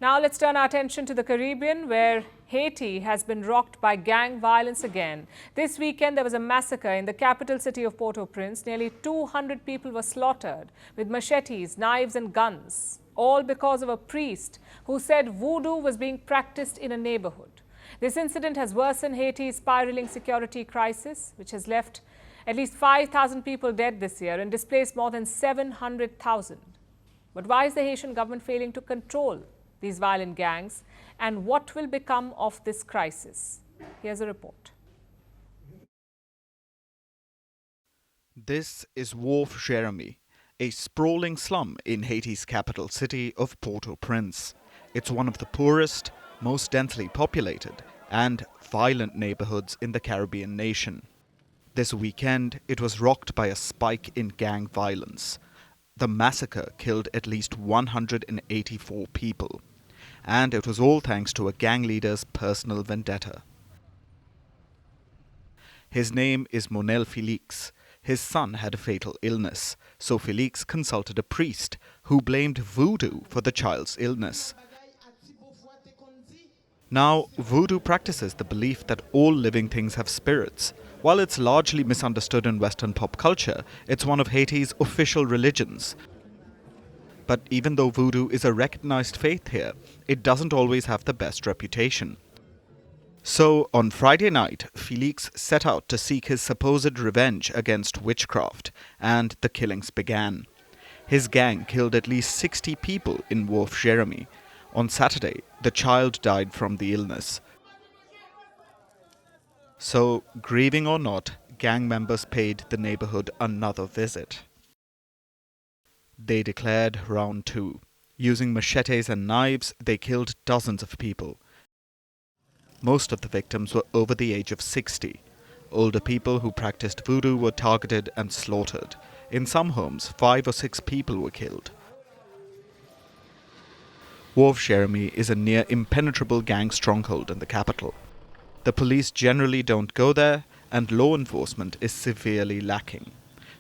Now let's turn our attention to the Caribbean, where Haiti has been rocked by gang violence again. This weekend, there was a massacre in the capital city of Port-au-Prince. Nearly 200 people were slaughtered with machetes, knives and guns, all because of a priest who said voodoo was being practiced in a neighborhood. This incident has worsened Haiti's spiraling security crisis, which has left at least 5,000 people dead this year and displaced more than 700,000. But why is the Haitian government failing to control these violent gangs, and what will become of this crisis? Here's a report. This is Wharf Jeremy, a sprawling slum in Haiti's capital city of Port-au-Prince. It's one of the poorest, most densely populated and violent neighborhoods in the Caribbean nation. This weekend, it was rocked by a spike in gang violence. The massacre killed at least 184 people. And it was all thanks to a gang leader's personal vendetta. His name is Monel Felix. His son had a fatal illness, so Felix consulted a priest who blamed voodoo for the child's illness. Now, voodoo practices the belief that all living things have spirits. While it's largely misunderstood in Western pop culture, it's one of Haiti's official religions. But even though voodoo is a recognized faith here, it doesn't always have the best reputation. So, on Friday night, Felix set out to seek his supposed revenge against witchcraft, and the killings began. His gang killed at least 60 people in Wharf Jeremy. On Saturday, the child died from the illness. So, grieving or not, gang members paid the neighborhood another visit. They declared round two. Using machetes and knives, they killed dozens of people. Most of the victims were over the age of 60. Older people who practiced voodoo were targeted and slaughtered. In some homes, 5 or 6 people were killed. Wharf Jeremy is a near impenetrable gang stronghold in the capital. The police generally don't go there, and law enforcement is severely lacking.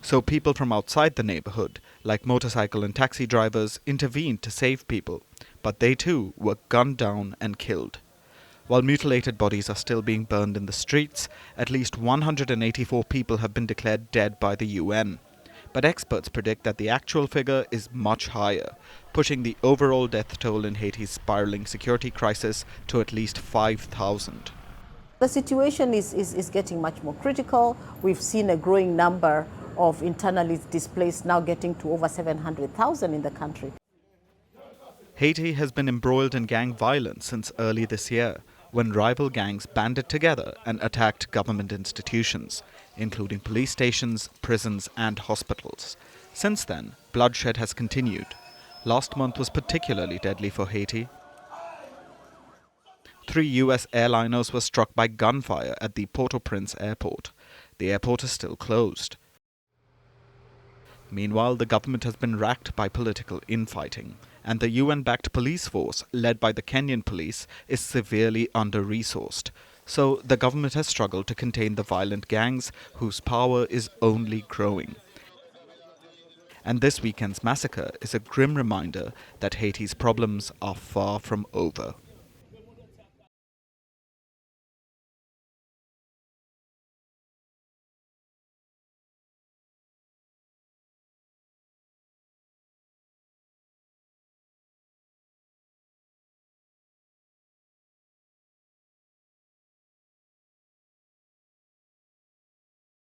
So people from outside the neighborhood, like motorcycle and taxi drivers, intervened to save people, but they too were gunned down and killed. While mutilated bodies are still being burned in the streets, at least 184 people have been declared dead by the UN. But experts predict that the actual figure is much higher, pushing the overall death toll in Haiti's spiraling security crisis to at least 5,000. The situation is getting much more critical. We've seen a growing number of internally displaced, now getting to over 700,000 in the country. Haiti has been embroiled in gang violence since early this year, when rival gangs banded together and attacked government institutions, including police stations, prisons and hospitals. Since then, bloodshed has continued. Last month was particularly deadly for Haiti. 3 US airliners were struck by gunfire at the Port-au-Prince airport. The airport is still closed. Meanwhile, the government has been racked by political infighting, and the UN-backed police force, led by the Kenyan police, is severely under-resourced. So the government has struggled to contain the violent gangs, whose power is only growing. And this weekend's massacre is a grim reminder that Haiti's problems are far from over.